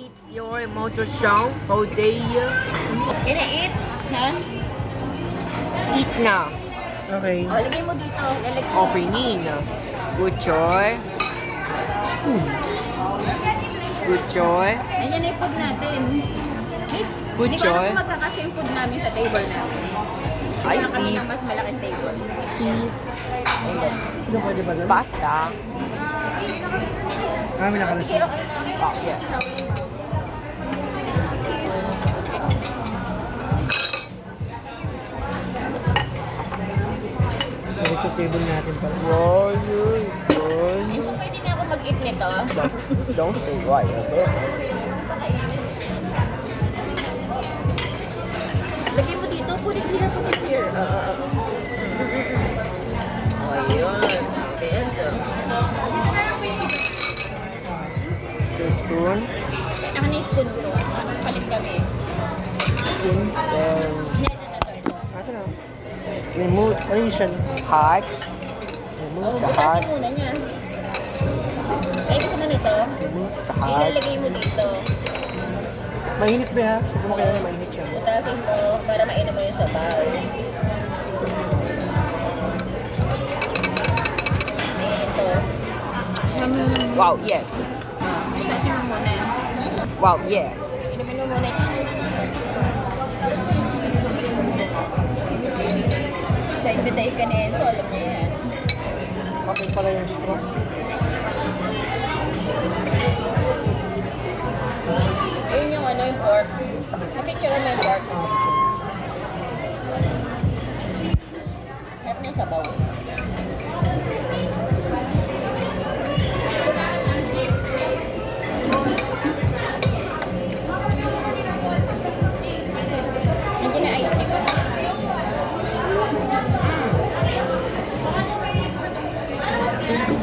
eat your mojo show today. Can I eat? Ha? Eat na. Okay. O, lagay mo dito. Lalagay mo. Opening. Good choy. Good choy. Ayan na yung food natin. Good Hindi ko alam choy. kung magkakasya yung food namin sa table namin. Kaya Iced kami tea. ng mas malaking table. Tea. Ayan. Ito pwede ba lang? Pasta. Kami na kalas. Sige, okay na. Oh, yeah. Ito sa table natin pala. So, pwede na ako mag-eat nito. Don't say why. Lagay mo dito. Put it here, put it here. Ayun. Beso. Teaspoon. Ako na yung spoon ko. Palit kami. Spoon. Then Hindi, ito. Ito na. remove Ano yun siya? heart. Oh, Remove the heart. butasin muna niya. Ay, gusto mo nito? Remove the Ay, heart. ilalagay mo dito. Mainit ba ha? Sabi mo kaya na mainit siya. Butasin mo para mainom mo yung sabaw. Ayan ito. Wow, yes. Butasin mo muna. Wow, yeah. Inumin mo muna. Dive na dive ka na yan, so alam niya yan. Kapit pala yung straw. Ayun yung ano, yung pork. Napicture mo yung pork. Harap niya yung sabaw. Nandiyan na ice cream.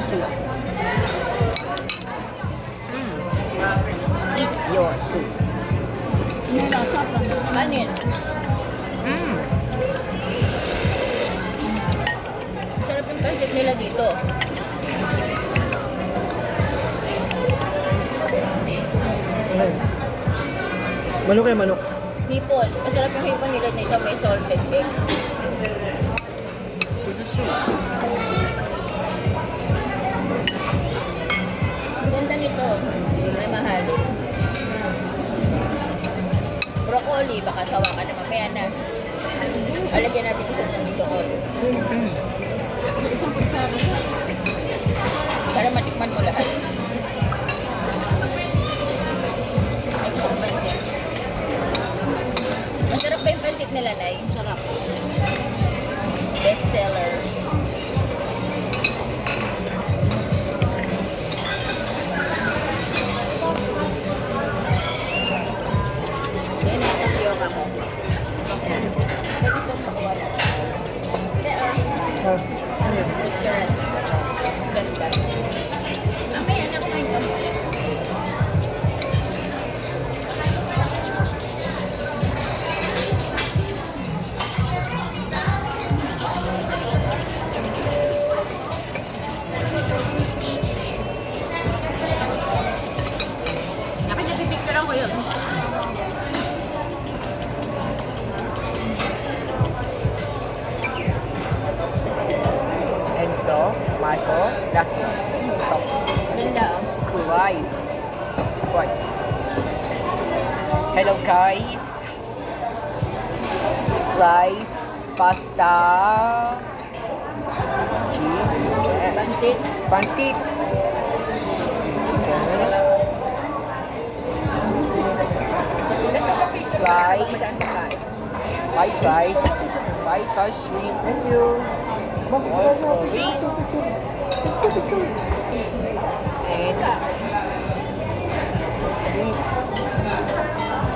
Soup. Eat your soup. Ano yun? Sarap yung pancit nila dito. Ano yun? Manok eh, manok. Hipon. Masarap yung hipon nila dito. May salted egg. Delicious. Ang ganda nito. May mahalin. Broccoli. Baka sawa ka na mamaya na. Alagyan natin isang nandito ko. Isang kutsara. Para matikman mo lahat. Ay, isang pansit. Masarap ba yung pansit nila, Nay? Sarap. Best seller. Yan ang tapioca ko. Pwede itong pakawala. Ah, ano yun? Picture. Ganda. Mamaya na kumain ka muna. Nakapipicture ko yun. And so, Michael, last one. Ganda. Subscribe. Subscribe. Hello guys. Rice, pasta, chicken, Pansit. pancit, Rice. white rice, shrimp, Thank you. broccoli, and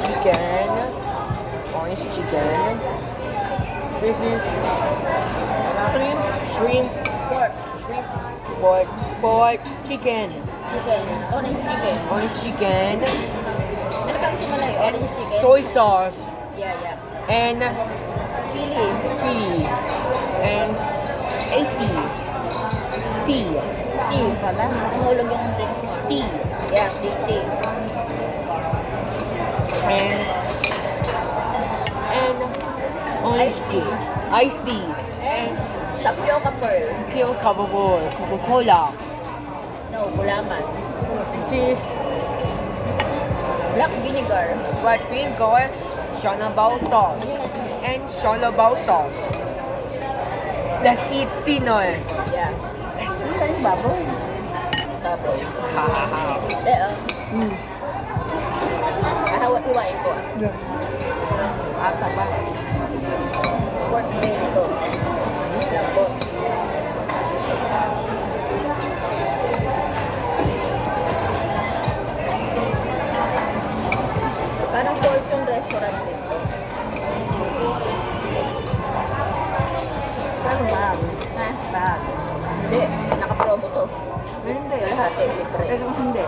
chicken, orange chicken. This is shrimp, pork, chicken, Chicken. Orange chicken. orange chicken, Ano pang simula yun? Orange chicken? soy sauce, Yeah. and Pili. tea, and 80 tea. Tea pala. Umulog yung drinks mo. Tea. Yeah, tea. iced tea, And tapioca pearl. pure Coca-Cola. No, gulaman. This is Black vinegar. white vinegar, Shanabao sauce, and Shanabao sauce. Let's eat dinner. Yeah. Let's Ano ba yung baboy? Tapos, ha ha ha. Hmm. iwain ko. Yeah. Ata ba? Pork belly to. Lambot. Parang Fortune restaurant dito. Pero mahal. Ha? Mahal. Hindi. Naka-promo to. Hindi. Kalahati libre. Pero hindi.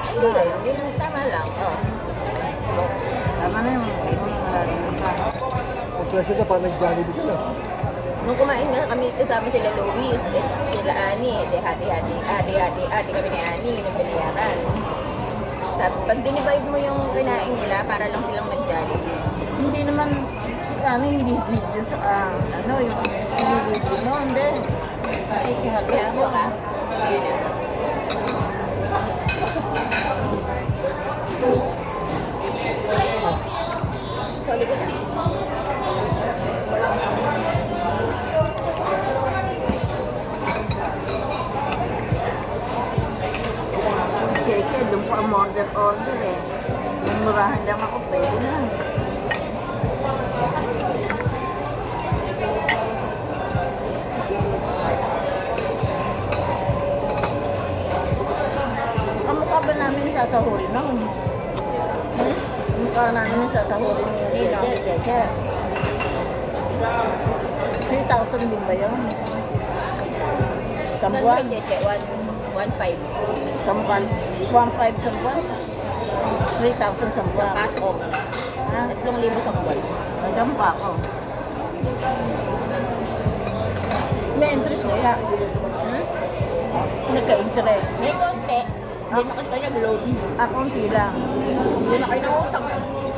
Hindi rin. Hindi rin. Tama lang. Oh. Tama na yung ang presyo na parang nag-Jollibee ka na. Nung kumain nga kami kasama sila Luis, sila Ani, hati kami ni Ani, ng binayaran. Sabi, pag dinivide mo yung kinain nila, para lang silang nag-Jollibee. Hindi naman, hindi video sa, yung hindi video mo, hindi. Ay, kaya mo ka. Ayun na. Solid ko na. Keke, doon po ang order eh. Murahan lang ako, pwede na. Ang mukha ba namin sasahurin noon? Mukha namin sasahurin ni Keke. 3,000 din ba yun? Isang Saan buwan? ba, Jeche? 1.5. Isang buwan? 1,500 isang buwan? 3,000 isang buwan? Cut off. Ha? 3,000 sa buwan. Nagam pa ako. May interest kaya. Hmm? Nagka-interest. May konti. Hindi na kasi nag-load. Akunti lang. Hindi na kayo nangutang.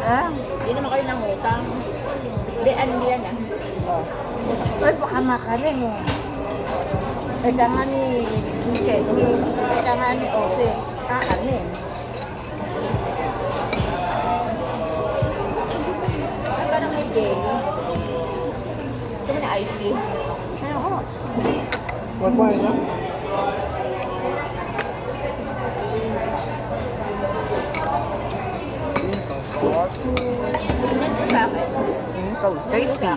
Ha? Hindi naman kayo nangutang. Hindi, ano yan ah. Ay, baka makaling eh. Ika nga ni Kenny. Ika nga ni Ose. Ano eh. Ay, parang may jelly. Ito mo na iced tea. Ayoko. What wine, huh? Tingnan ko sa akin. So tasty.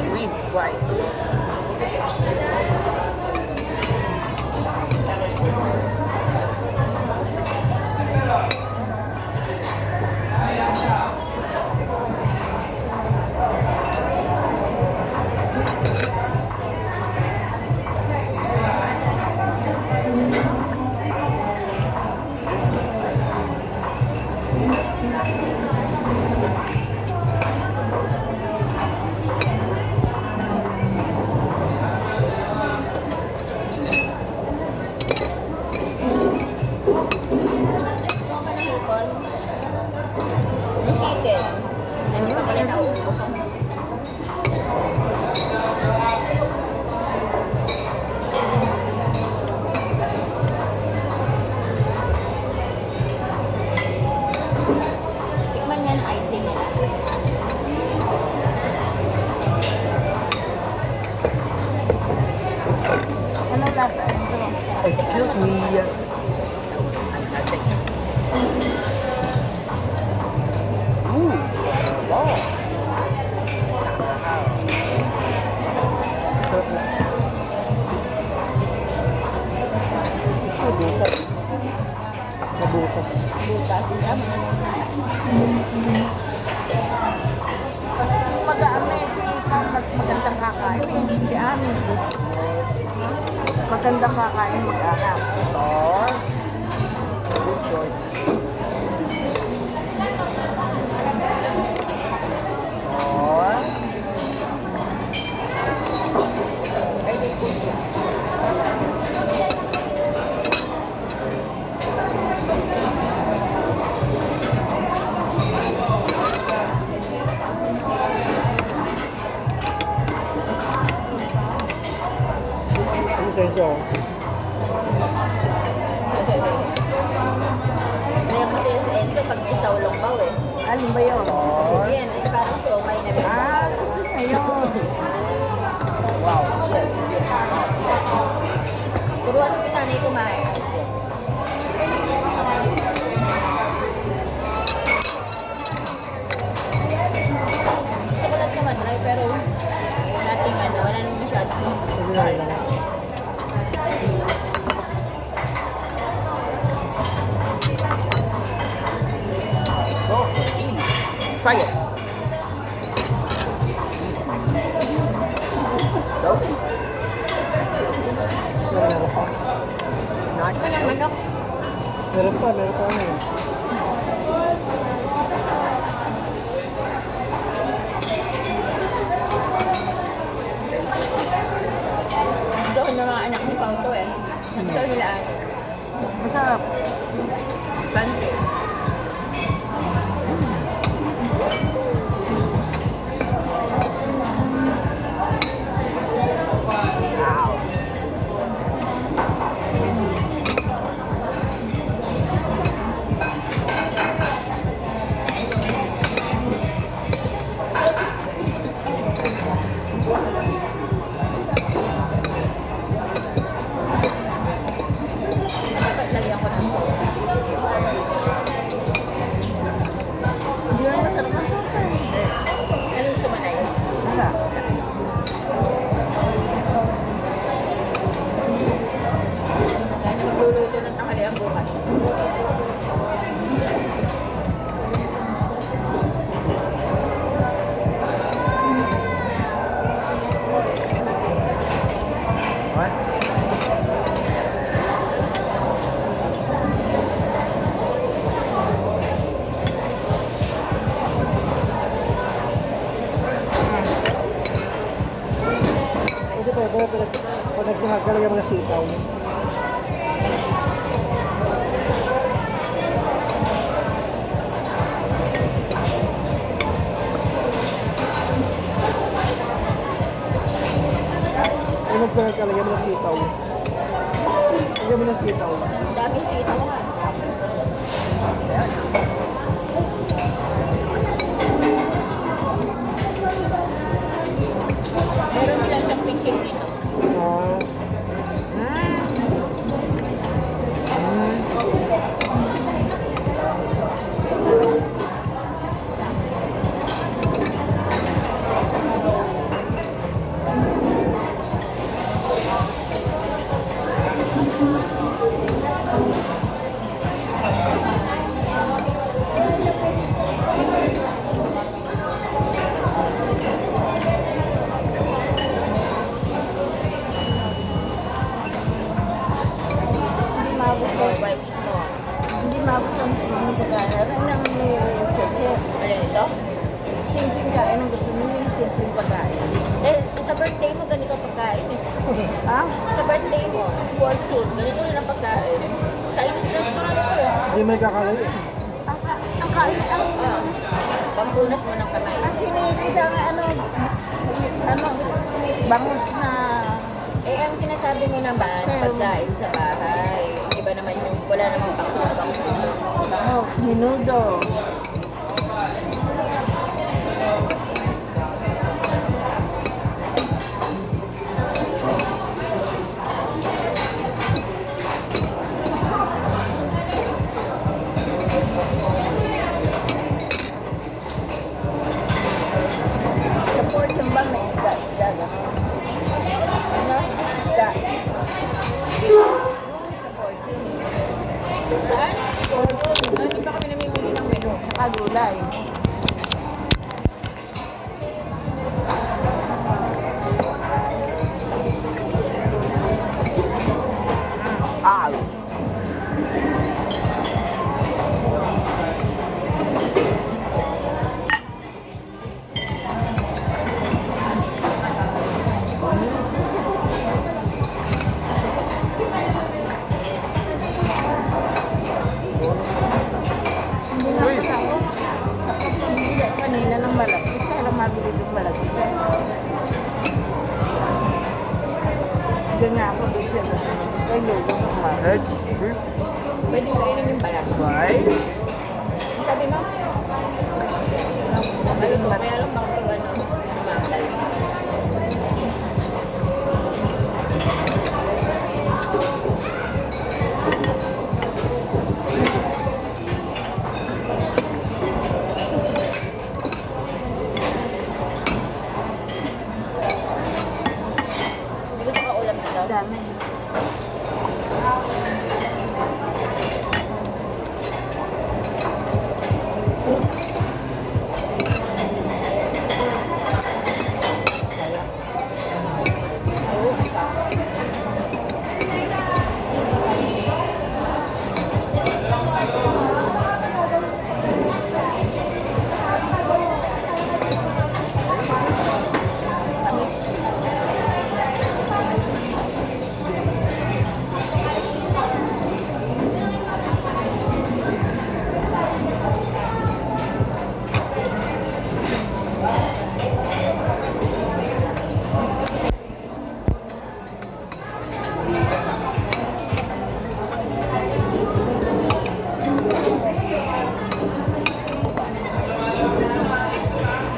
Sweet rice. Gusto ka ng hipon? Yung chicken. Hindi pa pala nauubos. Tikman nga ng iced tea nila. Ano lasa ito? Excuse me. Ooh, wow. Mabutas. Mabutas. Butas. Yaman. Mag-aamay si Papa kakain. Si Ami. Magandang kakain mag-anak. Sauce. Good choice. Sauce. Ay, may puso. Ano senso? Ngayon masaya si Enzo pag may saulong baw eh. Alin ba yun? Yan, eh, parang siomay na may Ah, sabaw. kasi na yun. Wow, yes, yes, yes. Turuan mo si nanay kumain. Gusto ko lang naman, Ray, pero nating ano, wala nang masyado. Hindi na lang. Oh, try it. No, Meron pa. not Ano ng manok? Meron pa ano yun. Gusto ko ng mga anak ni Pao to eh. Nagustuhan nila ano. Masarap. Pancake. Dapat lagyan ko ng sauce. Hindi naman masarap ang sauce eh. Anong gusto mo na yun? Wala. Dahil magluluto ng tanghalian bukas. what? Pwede pa, pag nagsahag ka, lagyan mo na sitaw. Pag nagsahag ka, lagyan mo na sitaw. Lagyan mo na sitaw. Ang daming sitaw ha. Meron silang isang pinching dito. Ah, Hindi maabot Or ko. wipes mo. Hindi maabot ang mga pagkain. Ano nang cheche? Ano ito? Simpleng kain ang gusto mo yung simpleng pagkain. Eh, sa birthday mo, ganito ang pagkain eh. Ha? Sa birthday mo, fortune, ganito rin ang pagkain. Chinese restaurant ko eh. hindi may kakalayo. Ang kain, Ah, pampunas mo ng kamay. ang sinili sa bangus na Eh, ang sinasabi mo naman, pagkain sa bahay. Iba naman yung wala namang pakso na bangus dito. minudo. Sa portion ba may isda? Gano'n? Ano? Isda. Sa portion. Saan? Hindi pa kami namimili ng menu. Saka gulay. Diyan nga ako doon siya. Kay Lolo ka. Red beef Pwede kainin yung balat. fry. Ang sabi mo? Ano to? Kaya lang baka pag ano, umagal. Hindi ko makaulam dito. Dami. Oo, ang sarap.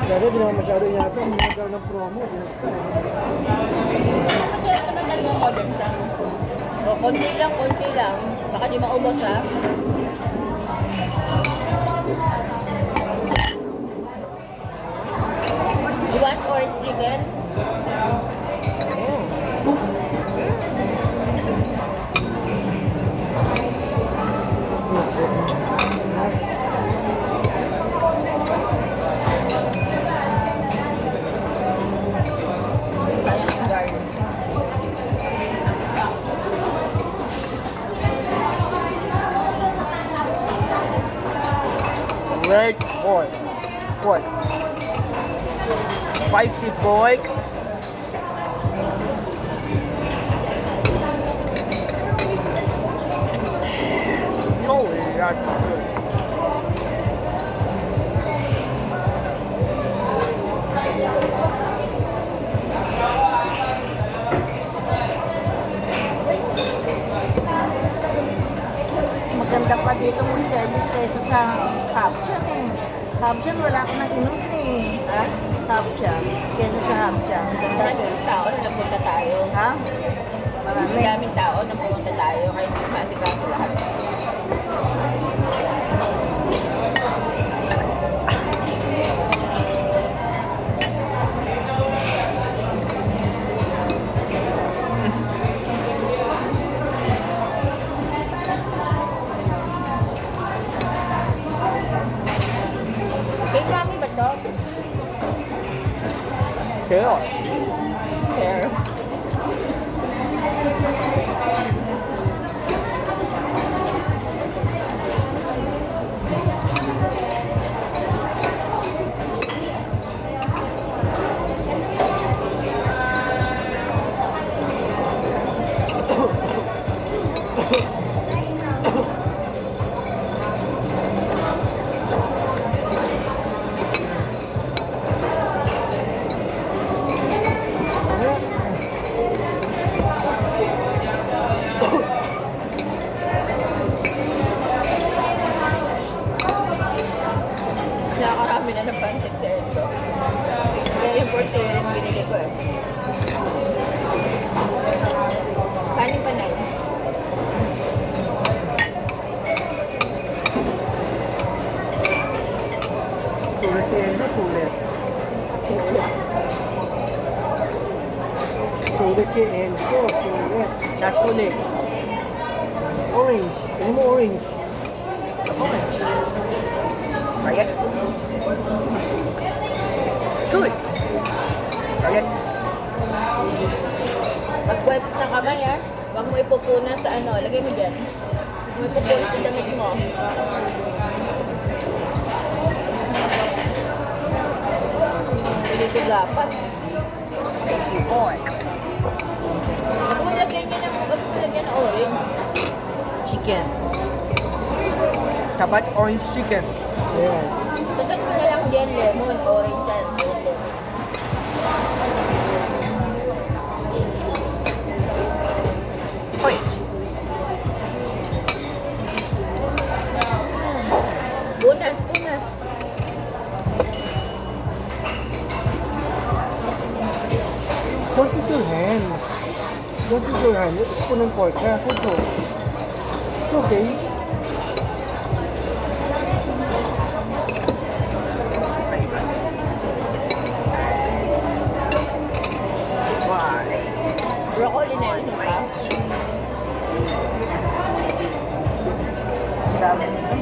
Dati di naman masyado yata, magkakaroon ng promo. Masarap naman talaga ang modern sa. O, konti lang. Baka di maubos ha. You want orange chicken? Sayang yung garlic. Red pork. Pork. Spicy pork. Oh, that's good. Maganda pa dito mong service kaysa sa Hapchan eh. Hapchan wala akong nag-inom eh. Ha? Hapchan. Kaysa sa Hapchan. Ganda. Daming tao na napunta tayo. Ha? Marami. Daming tao na pumunta tayo kaya hindi masikaso lahat. Kay kami ba to? Kaya. Fair. Nakakarami na ng pancit dito. Kaya yung portion yung binili ko eh. Kanin pa na yun. Sulit yan na, sulit. Sulit kay Enzo, sulit. Nasulit. Orange. Ano mo orange? Orange. Try it. Good. Try it. Pag wets na kamay ah, huwag mo ipupunan sa ano, lagay mo dyan. Huwag mo ipupunan sa damit mo. Dito dapat. Spicy pork. Huwag mo lagyan niya ng, huwag mo lagyan ng orange. Chicken. Dapat orange chicken. Yes. Tagat mo na lang yan, lemon, orange yan. Ito. Unas, unas. Don't use your hands. Don't use your hand. It's spoon and fork. Careful to. It's okay. Broccoli na yun pa. Dami nito.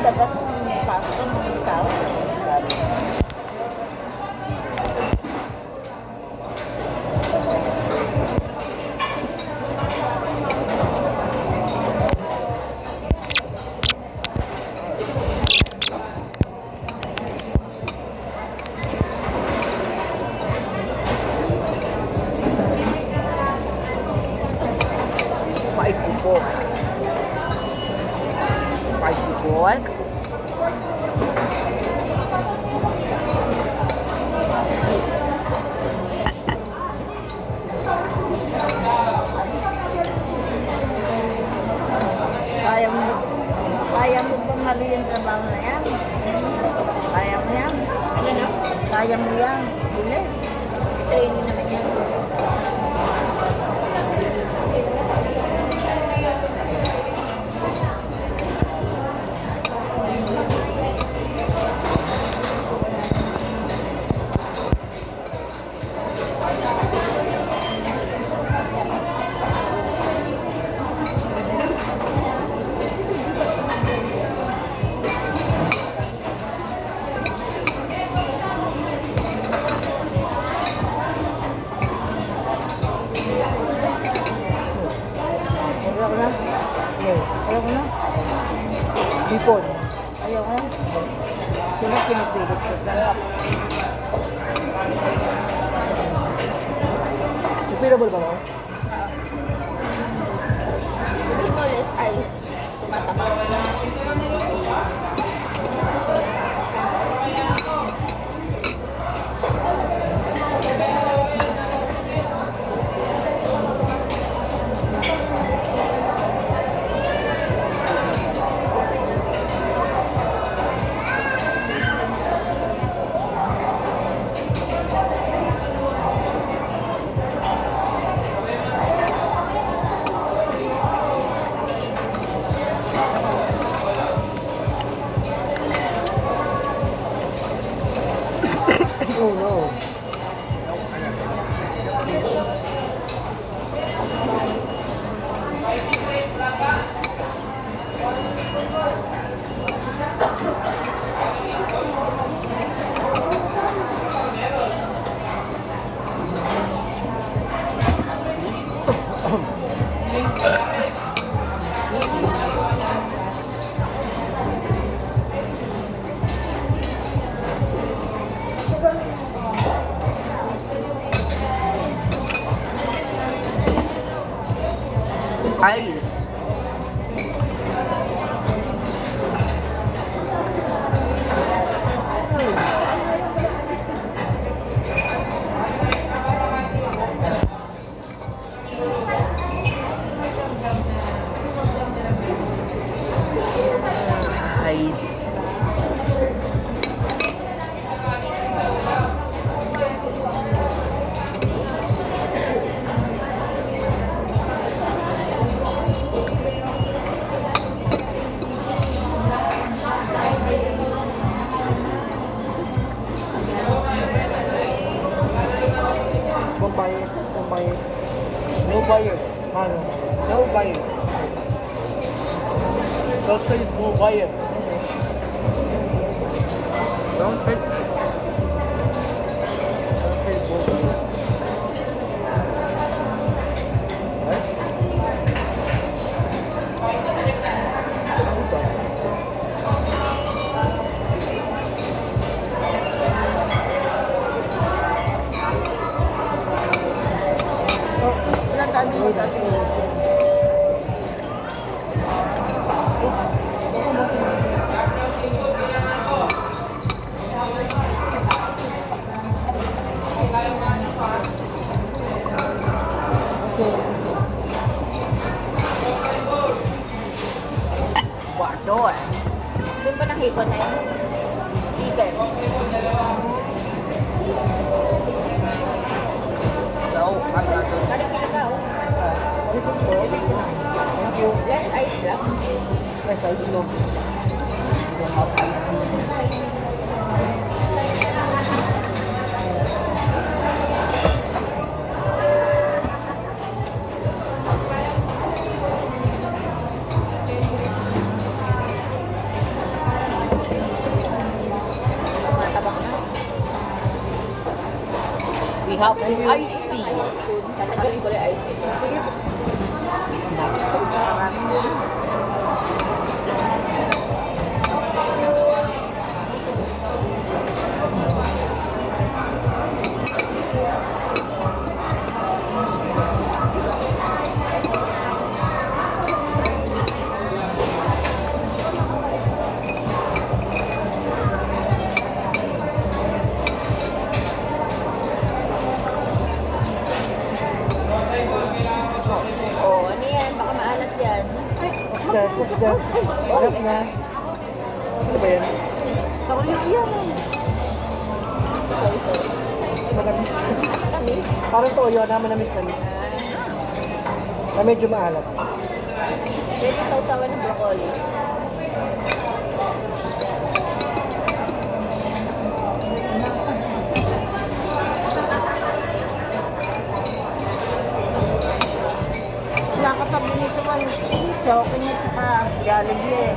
Dabas ng pasta ng tao. Dami. Spicy pork. Spicy pork. Kaya mo bang mali yung trabaho na yan? Kaya mo yan? Ano na? Kaya mo yan? Bilis. Training naman yan. Ayaw ko na. Ayaw ko na. Hipon. Ayaw ko na. Sino pinipilit ko? Sarap. Available ba no? Sabihin mo less ice. Tumatama. Oh no. Ice. Ice. Vampire. Vampire. No buyer. Ano? No buyer. Don't say no buyer. Don't say. Okay, po. Ilan mo dati? chicken. No, I'm not doing Kada pila ka, oh. Thank you. Less ice lang. Yes, I know. You don't have iced tea. Tumatabak na. We have iced tea. Spoon. Tatanggalin ko lang ice tea. It's not so Oh, ano yan? Baka maalat yan. What's that? What's that? Sarap na. Ano ba yan? Chocolate yan. Soy sauce. Matamis. Kami. Parang toyo na manamis-namis. Na medyo maalat. Pwede sausawan ng broccoli. Nakatabi nito ba yung chocolate at saka Jollibee eh.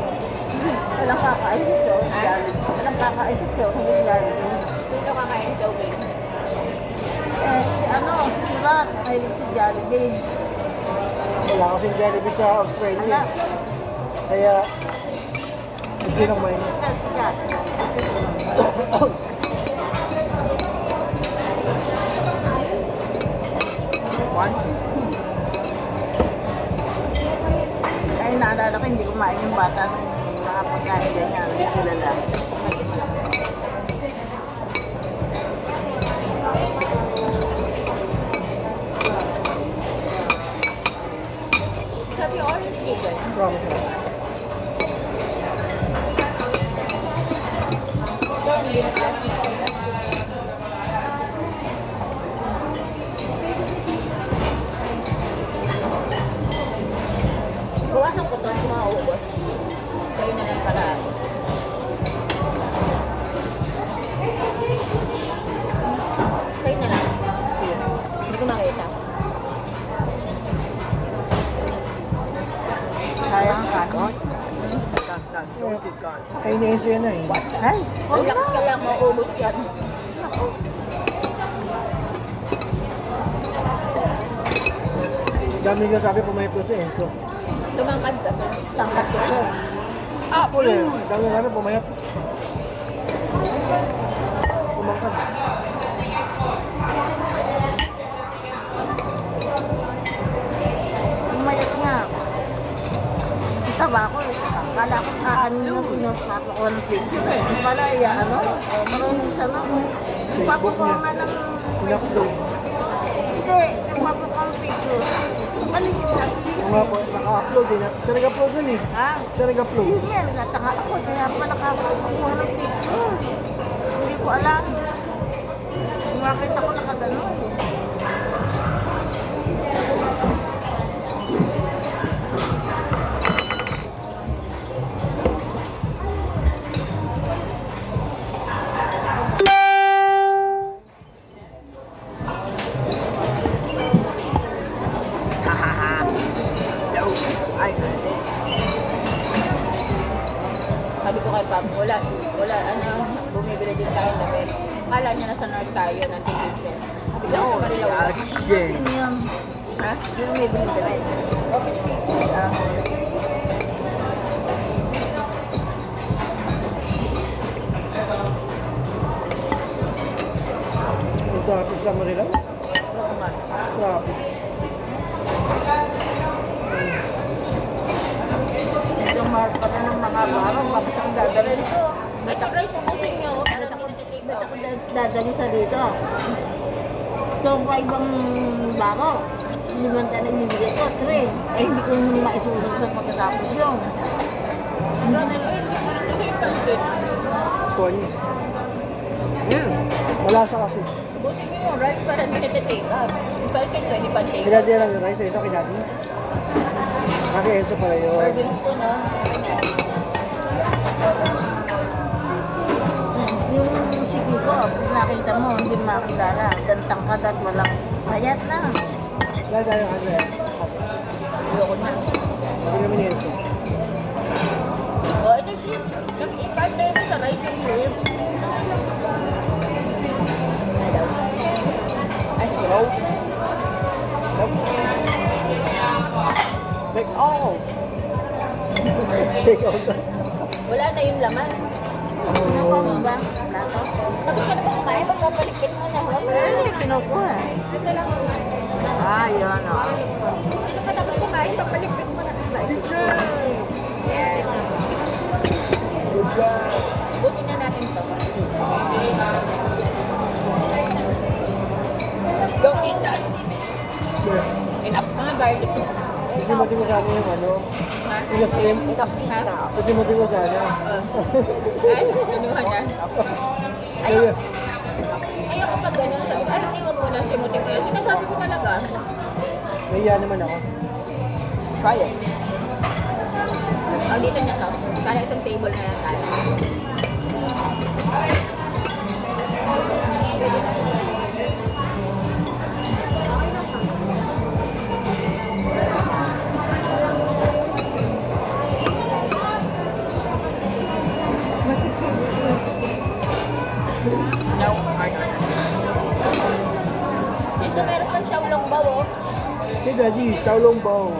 Walang kakain ito. Jollibee. Walang kakain ito. Hindi Jollibee. Sino kakain Joey? Eh, si ano, si Rat, ay si Jollibee. Wala kasing Jollibee sa Australia. Ala, Kaya, hindi lang may. si Rat. Ay, naalala ko, hindi kumain yung bata ng mga pagkain ganyan. Hindi sila lang. Sabi orange chicken. Promise na. Hindi na plastic. Bawasan ko to, mauubos. Kayo na lang pala. Kayo na lang. Hindi ko makita. Sayang ka, no? Hmm? That's not Georgia gone. Kainin siya na eh. Ay, Relax ka lang, mauubos yan. Dami nga sabi pumayap ko si Enzo. Tumangkad ka sa tangkad ko. Ah, pula. Dami nga sabi pumayap. Kumangkad. umayat nga. Taba ko eh. Akala ko kaanin na pinapako ko ng picture eh. Yung pala, ano? Marunong siya no? Ipapakonga ng... In-upload. Hindi, ipapakonga ng picture. Maligit na. Yung nga po, naka-upload din. Siya nag-upload nun eh. Ha? Siya nag-upload. Yun yan, nataka ako. Kaya pa nakapakuha ng picture. Hindi ko alam. Makita ko nakaganon eh. Sabi ko kay Pam, wala, ano, bumibili din tayo ng damit. Akala niya nasa North tayo, nag-kitchen. Sabi ko, sa Marilaw. Action. Sino yun? Ha? Yung may bilhin damit. Ah. Yung traffic sa Manila. Oo nga. Traffic. Yung mahal pa na ng mga barong, bakit ang dadalhin ko? At ang price ang kusing nyo, para hindi natitig Ba't ako dadali sa dito? So, pa ibang baro, 5 tayo nagbibigay ko, 3. Eh, hindi ko maisusunod sa pagkatapos yun. Ano na lang, kasi yung pansit. nagustuhan niyo. Malasa kasi. Busin mo yung rice para hindi nag-take up. Yung spicy, pwede pa take Kay up. Daddy lang yung rice, isa kay Daddy. Kay Enzo pala yun. Serving spoon, no? Yung sige ko, pag nakita mo, hindi makilala. Gantang kadat, walang payat lang. Daddy yung ano yan. Ayoko na. Hindi naman yung Enzo. O, ito shrimp. Nag-i-partner mo sa rice and shrimp. Ay, hello? Like, oh. Take out. Wala na yung laman. Ano ba? Plato? Tapos ka na ba kumain? Pagpapalikpit mo na. Ay, kinukuha. Ito lang. Ah, yun o. Dito ka tapos kumain, papalikpit mo na. Picture. Yan. Good job. Busin na natin ito. Don't eat that. Yeah. Enough mga garlic. Hindi mo din ko sana yung ano. Yung shrimp. Enough na. Hindi mo din ko sana. Ay, kinuha na. Kaya. Ayoko pag gano'n. Sabi ko, ay, hindi wag mo na simutin ko yun. Sinasabi ko talaga. Nahiya naman ako. Try it. Oh, dito na to. Para isang table na lang tayo. Pwede na. No, I don't. Yes, so meron pang xiaolong bao, oh. Kay Daddy, Xiaolong Bao.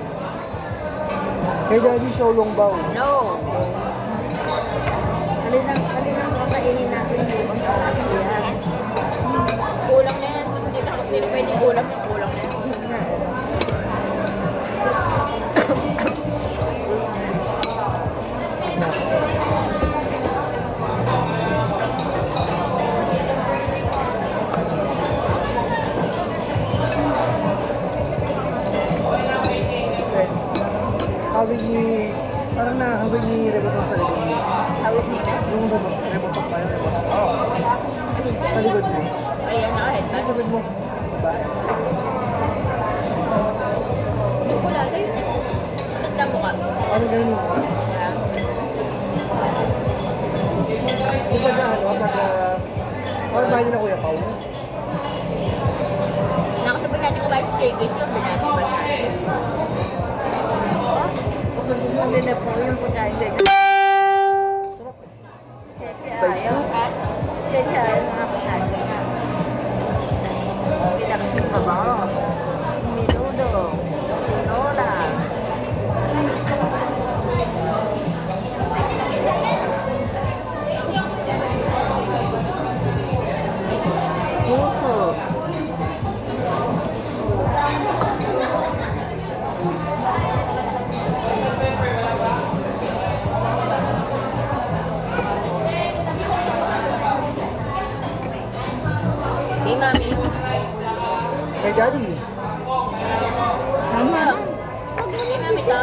Kay Daddy, Xiaolong Bao. No. Kalinang kakainin natin yung ibang kakainin. Kulang na yan. Hindi na pwede kulang na kulang na yan. Hawig ni... Parang nakahawig ni Rebotong sa likod niya. Hawit nila. Yung Rebotong pa yung Rebotong. Sa likod mo. Ayan, naka-headband. Sa likod mo. Diba? Hindi ko lalo yun. Tanda mo ka. Ano ganun mo? Ayan. Di ba na ano? Parang bahay na Kuya Pao. Nakasabay natin kumain sa Shaggy's yun. Binati ba natin? Gusto mo nila po yung pagkain sa Sarap. Spice too? Kaya ayaw mga pagkain na. Pinakasing kabangos. Minudo. Tinola. Puso. Hey, mami. Kay Daddy. Tama. Hey, mami to.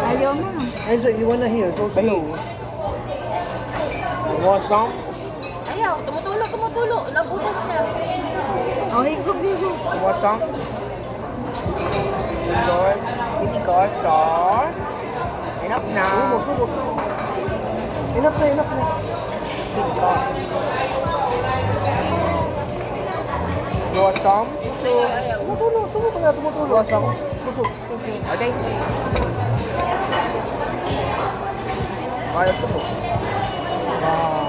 Ayaw mo. Enzo, you wanna hear? So slow. Want some? Ayaw, tumutulo. Nabutas na. Oh, higop. Want some? Enjoy. Vinegar sauce. Enough now. Subo. Enough na. You want some? Ayaw. Subo pa nga, tumutulo. Want some? Puso. Okay. Wala tubo. Wow.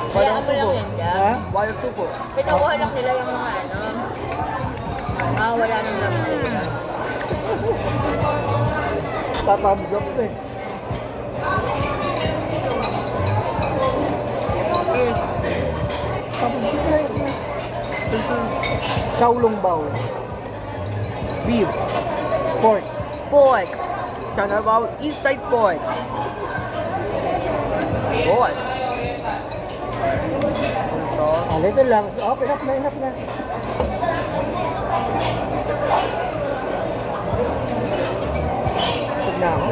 Kaya mo lang yan dyan. Ha? Wala tubo. Pinakuha lang nila yung mga ano. Wala nang laman nila. Tatams up eh. This is Xiaolong Bao. Beef. Pork. Pork. Sana about east side pork. Pork. Ah, little lang. Oh, enough na. Huwag na ako.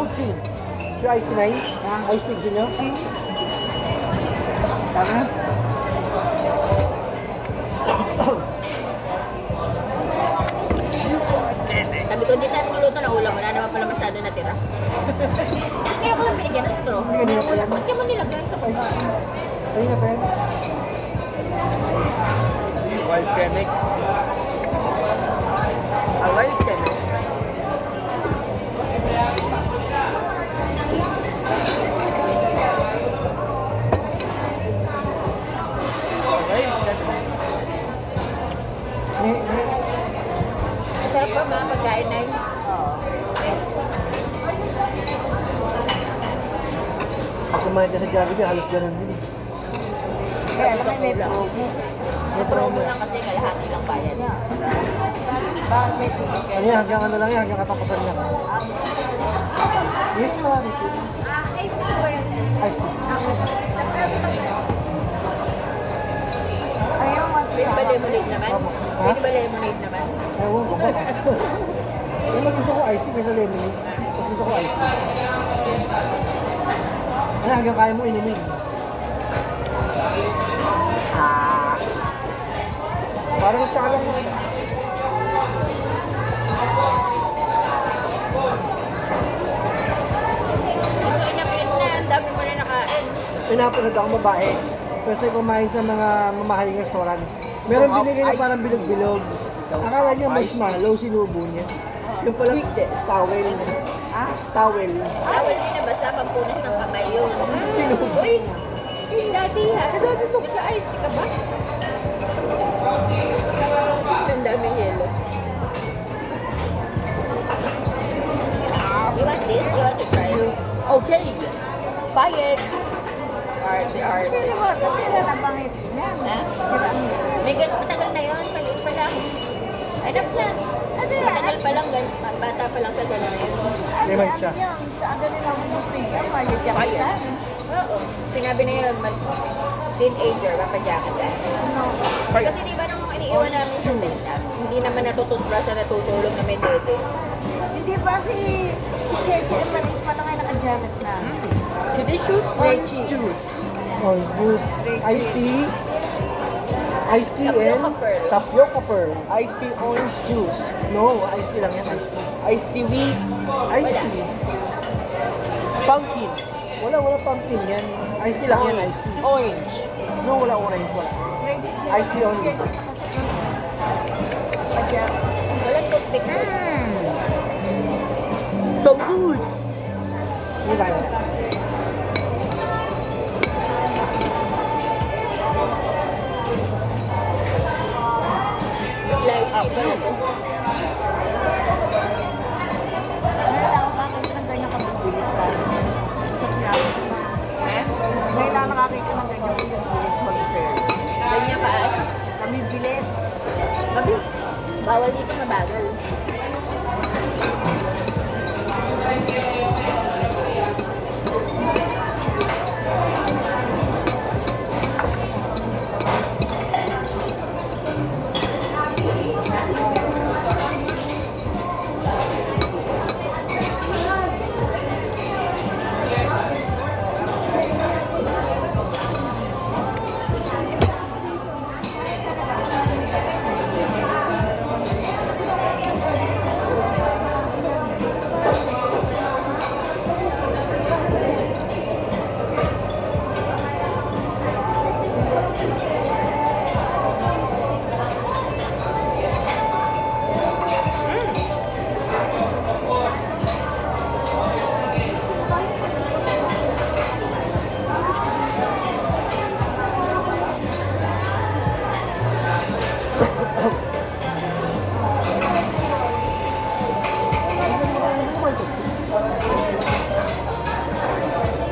Fountain. Si Ice Tea 9? Ice Tea gusto nyo? Tama? Sabi ko, hindi tayo magluto na ulam. Wala naman pala masyado natira. Kaya ko lang binigyan ng straw. Hindi kanina pa yan. Ba't naman nilagyan sa pagkain? Ayun na, friend. Wild Chemic. I like Chemic. Masarap pa mga pagkain na yun. Pag kumain ka sa Jollibee, halos ganun din eh. Kaya alam mo, may promo. May promo. Promo lang kasi kalahati ng bayan. Bakit may tubig ka? Ano yan, hanggang ano lang yan, hanggang katapusan lang. Yes, marami po. Ice Tea. Ayaw, Pwede ba lemonade naman? Ha? Pwede ba lemonade naman? Ewan ko ba? Yung mas gusto ko Ice Tea kaysa lemonade. Mas gusto ko Ice Tea. Ano, hanggang kaya mo inumin. Parang magsalang mo. So, inapit na. Ang dami mo na nakain. Pinapanood akong babae. Kasi kumain sa mga mamahaling restaurant. Meron binigay na parang bilog-bilog. Akala niya marshmallow, sinubo niya. Yung pala towel. Ha? Towel. Bawal binabasa, pampunas ng kamay yun. Sinubo. Uy! Yung dati ha. Nag-ice tea ka ba? Ang dami yelo. You want this? You want to try it? Okay. Buy it. Arte, arte. Sino ba? Sila nabangit. Yan. Ha? Sila ang May ganun, matagal na yun. Maliit pa lang. Enough na. Matagal pa lang, bata pa lang sa gano'n na yun. Lemon siya. Sa agad nila ang musika, mayagyak ka. Oo. Sinabi na yun, teenager, mapajacket ka. No. Kasi di ba nung iniiwan namin sa tenta, hindi naman natututbrush na natutulog na may dede. Hindi ba si Cheche, maliit pa lang ay naka-jacket na. Delicious orange juice. Oh, good. Ice tea. Ice tea and Tapioca pearl. tapioca pearl. Iced tea orange juice. No, ice tea lang yan, ice tea. Iced tea wheat. Ice Wala. tea. Pumpkin. Wala pumpkin yan. Ice tea lang yan, ice tea. Orange. No, wala orange, wala. Ice tea only. Walang toothpick. So good. Hindi tayo. Light tea ba ito? Ngayon ako nakakita ng ganyan kabilisan. Sa klase. Ha? Ngayon lang nakakita ng ganyan kabilis mag-fair. Ganyan ka ano? Kami bilis. Mabi. Bawal dito mabagal.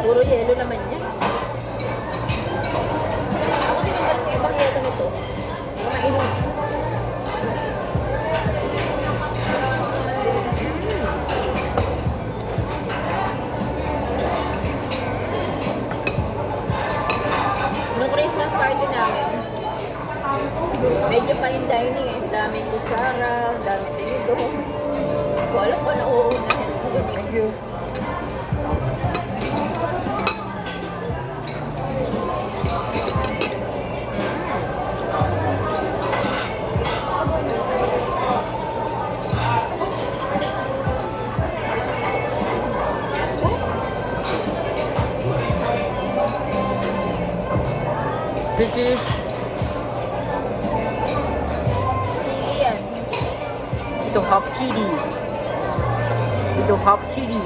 Puro yelo naman yan. Ako tinanggal ko ibang yelo nito. Hindi ko mainom. Nung Christmas party namin, medyo fine dining eh. Daming kutsara, daming tinidor. Hindi ko alam kung nauunahin ko. Thank you. This is Sige yan. ito hot chili. Ito hot chili.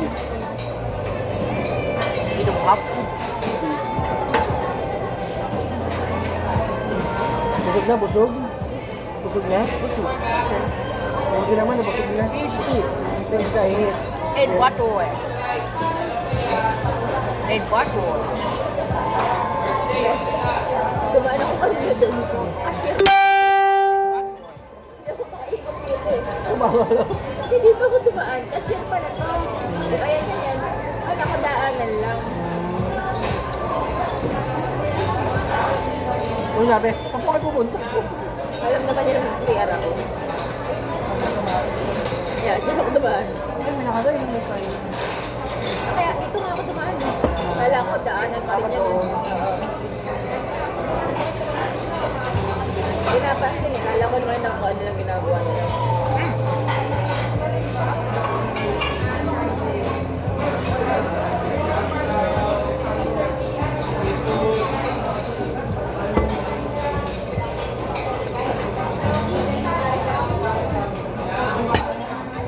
Ito hot chili. Busog na, busog. Busog na. Busog. Okay naman, busog na. Fish eat. Finish na hihit. And water. And water. Dumaan ako kanina doon ko. Kasi hindi ako makaikot dito eh. Umawala. Hindi pa ako dumaan. Kasi pala to. Kaya yan. Wala ko daanan lang. Uy, sabi, saan po kayo pupunta? Alam naman nila mag-clear ako. Kaya dito ako dumaan. Ay, may nakagay, may kayo. Kaya dito nga ako dumaan. Wala ko daanan pa rin yan. Pinapansin eh. Kala ko naman na kung ano lang ginagawa nila.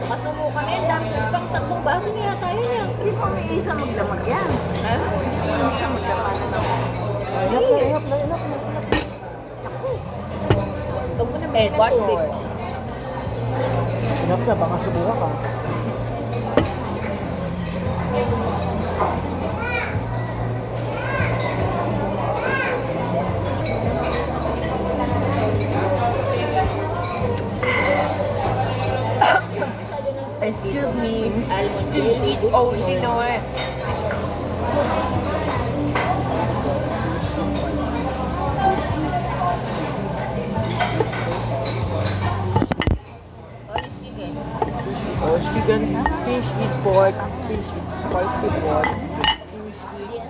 Makasubukan na yan. Dami pang 3 baso niya tayo niya. Hindi mo may isa magdamag yan. Ha? Isa magdamag na ako. Inap na, inap na, inap na. Ito mo na And water. Inap na, baka subukan ka. Excuse me. Almond Fish jelly. eat. Oh, hindi na eh. Orange chicken. Fish eat pork. Fish eat spicy pork. Fish eat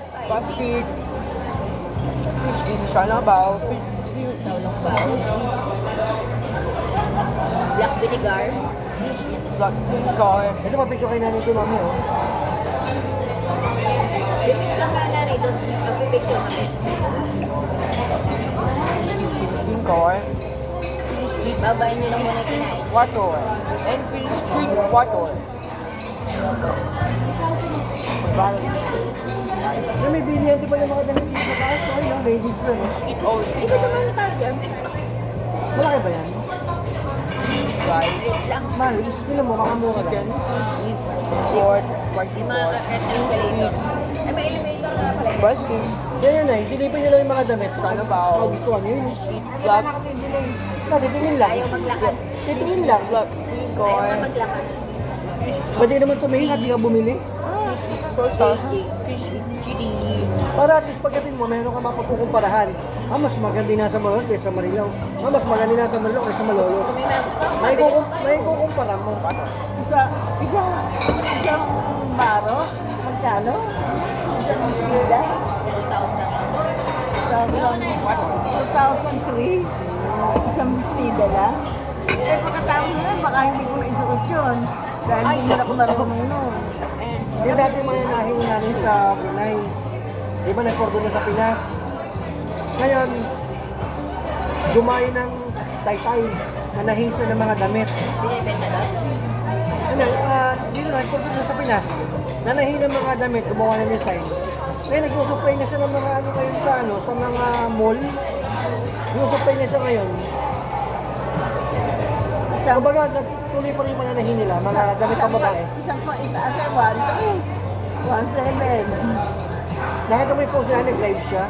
fish. Fish eat shalabao. Fish eat Black vinegar. black vinegar. Ito, mapicture kayo namin ito, mami, oh. Limit lang nga nanay doon. Magpipicture kami. Vinegar. Fish eat Babayin nyo lang muna kinain. water. And fish drink water. Yung may bilihan di ba ng mga damit dito sa taas? Sorry, yung ladies ko, no? Eat all Hindi ko naman natagyan. Malaki ba yan? rice. Lang. Mahal, gusto nila mo, makamura Chicken. lang. Fish eat pork. Spicy May mga pork. elevator. Ay, may elevator na pala. Spicy. Yan yun, eh. Silipin nyo lang yung mga damit. Sana ba? Gustuhan nyo yun. Fish eat black. Na, titingin lang. Ayaw maglakad. Titingin lang. Black Ayaw nga vinegar. maglakad. Pwede naman tumingin at di ka bumili. Fish eat soy sauce. Fish eat chili. Para at least pagdating mo, meron ka mapagkukumparahan. Mas maganda na sa Malolo kaysa Marilao. Mas maganda na sa Marilao kaysa Malolos. May kukumpara mo. Isang baro, magkano? Isang isbida? 2,003. Isang bisnida lang. Eh, pagkatapos na, baka hindi ko na isuot yun. Dahil hindi mo na ako marunong nun. Yung dati mananahin namin sa Brunei. Di ba nag-order na sa Pinas? Ngayon, gumayo ng taytay. Manahin sila ng mga damit. Binibenta daw. Ano, dito na, nag-order na sa Pinas. Nanahin ng mga damit, gumawa ng design. Ngayon, nag-supply na siya ng mga ano ngayon sa mga mall. Nag-supply na siya ngayon. Kumbaga, tuloy pa rin yung mananahin nila, mga damit pang babae. Isang pa itaas ay 1,7. Nakita mo yung post na nag-live siya.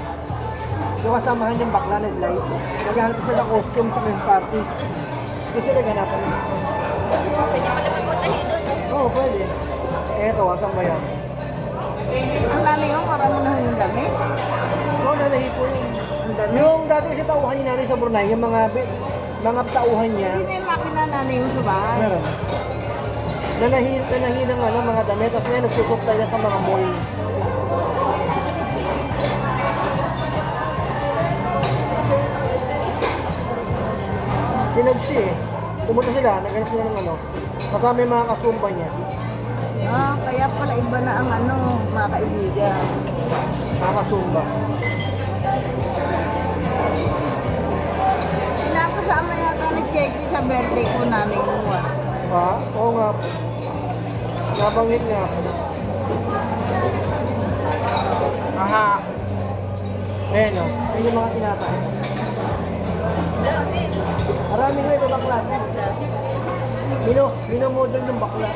Yung kasamahan niyang bakla nag-live. Naghahanap siya ng costume sa men's party. Gusto naghanapan niya. Pwede pa naman puntahin doon. Oo, pwede. Eto, asan ba yan? Ang nanay mo, marami na yung damit. Oo, nanahi po yun. Ang dami. Yung dati kasi tauhan ni nanay sa Brunei, yung mga tauhan niya, Hindi may makina nanay mo sa bahay. meron. Nanahi ng mga damit, tapos ngayon nagsusupply na sa mga mall. Pinagsi eh. Pumunta sila, naghanap sila ng kasama yung mga kasumba niya. Kaya pala iba na ang mga kaibigan. Mga kasumba. Pinapasama yata ni Chechi sa birthday ko nanay mo. Ha? Oo nga po. Nabanggit nga po. Aha. Ayan o. Ayan yung mga tinatahan. Marami nga ibang klase. Minomodel ng bakla.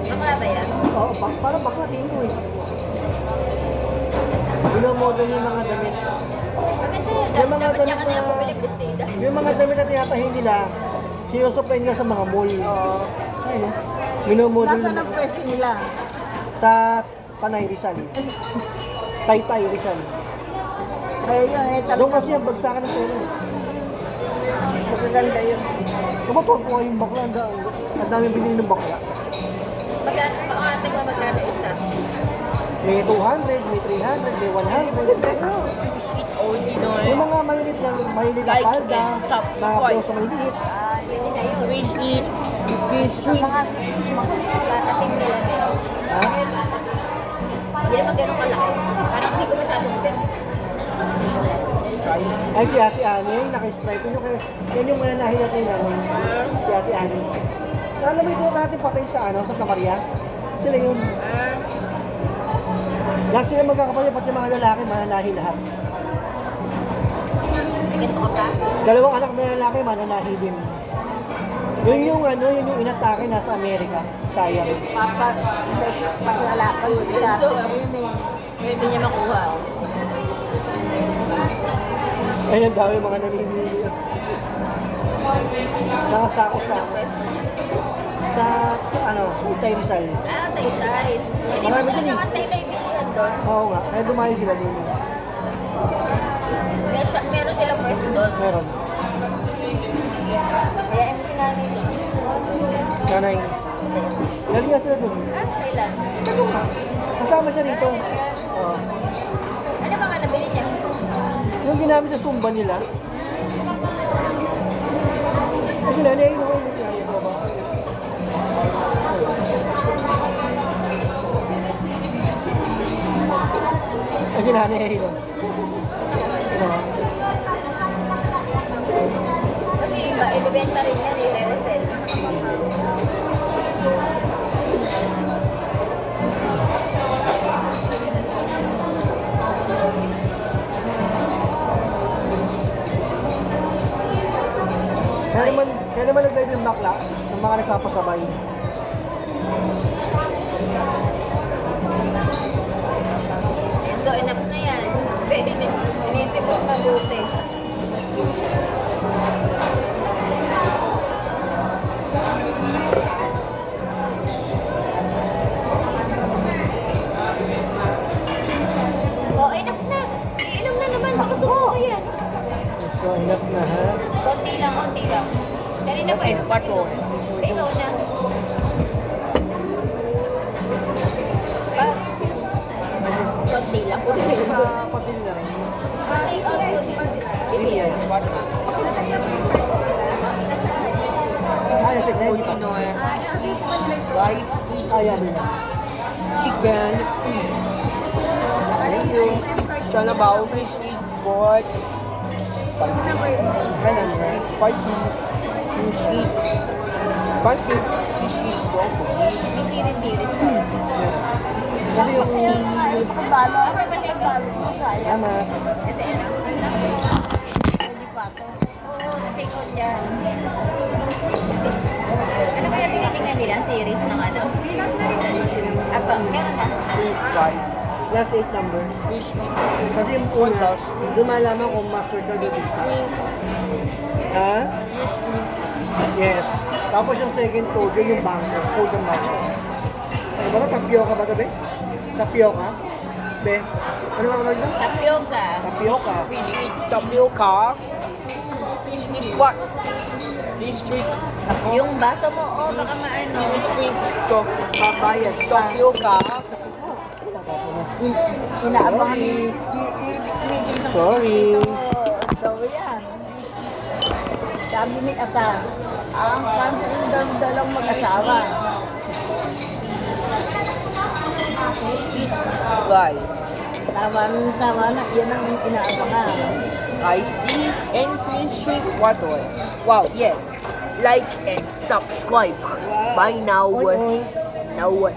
Bakla ba yan? Oo, parang bakla tingin ko eh. Minomodel yung mga damit. Maganda yan. Yung mga Dapat niya damit ka na na- bumili bestida. Yung mga damit na tinatahin nila, sinusupply nila sa mga mall. Oo. Ayun o. Minomodel Nasaan ng ang pwesto nila? sa Tanay Rizal. Taytay Rizal. Ayun yun, eh, Doon kasi ang bagsakan ng pera. magaganda yun. Kumatuwa po yung bakla. Ang dami binili ng bakla. Magkano ba ang ating mga magkano isa? May 200, may 300, may 100. Only no. Yung mga malilit na Like palda, and sub- mga Why? blouse na maliliit. Ah, pwede na yun. Fish eat. Fish Sa eat. mga Tatating nila din. Ha? Hindi naman ganun kalaki. Parang hindi ko masyadong bet. Ay, si Ate Annie, naka-stripe yun. Yan yung mananahin natin namin. Si Ate Annie. Alam mo ito natin patay sa Santa Maria? Sila yun. Lahat sila magkakapatid, pati mga lalaki, mananahi lahat. Tingin ko ka? Dalawang anak na lalaki, mananahi din. Yun yung yun yung inatake nasa Amerika. Sayang. paglalakan ko sila. Yun eh. Pwede niya makuha. Oh. Ay, ang dami mga namimili. Nakasako-sako. Sa, Itay Rizal. Ah, Taytay. Hindi mo Marami din talaga eh. ang Taytay bilihan doon. Oo nga, kaya dumayo sila din. Meron silang pwesto doon. Meron. Kaya yung sinanay doon. Nanay. Galing nga sila dun. Ah, kailan? Ano nga? Kasama siya rito. Oo. Ano mga nabili niya? Yung ginamit sa sumba nila. Ay, si nanay, ayun ako. Ay, si nanay, ayun. Kasi iba, ibibenta rin yan, i-resell. Kaya naman nag-live yung bakla ng mga nagpapasabay. So, enough na yan. Pwede na. Inisip mo mabuti. Oh, enough na. Iinom na naman. Baka sumuko yan. So, enough na ha. Konti lang, konti lang. Kanina pa ito. Bato. Ikaw na. Ah. Konti lang. Sa pasil lang. Ikaw po. Hindi yan. Ay, check na, hindi pa. Only no. Rice. Fish. Ay, yabi na. Chicken. Thank you. Shanabaw. Fish eat. Pork. Spicy. Kailan na? Spicy. Fish eat. Pancit. Fish eat. Broccoli. May series-series pa yan. Kasi yung Balo, balo. Sayang. tama. Kasi ano? Hindi pa ito. Take out yan. Ano kaya tinitingnan nila? Series ng ano? Apa, meron na. Right. Last 8 numbers. Fish eat. Kasi yung una, doon malaman kung master ka doon isa. Drink. Ha? Fish eat. Yes. Tapos yung second code, yun yung banker. Code ng banker. Ano ba? Tapioca ba ito, be? Tapioca? Be? Ano ba kalagay doon? Tapioca. Tapioca. Fish eat. Tapioca. Fish eat what? Fish eat. Yung baso mo, oh, baka maano. Fish eat. Papayas. Tapioca. Inaabangan Sorry. daw yan. Sabi ni Ata, ang cancer yung dalang mag-asawa. Fish eat. Guys. Tama na. Yan ang inaabangan. Iced tea and green streak water. Wow, yes. Like and subscribe. Bye now. Oy, oy. Now what?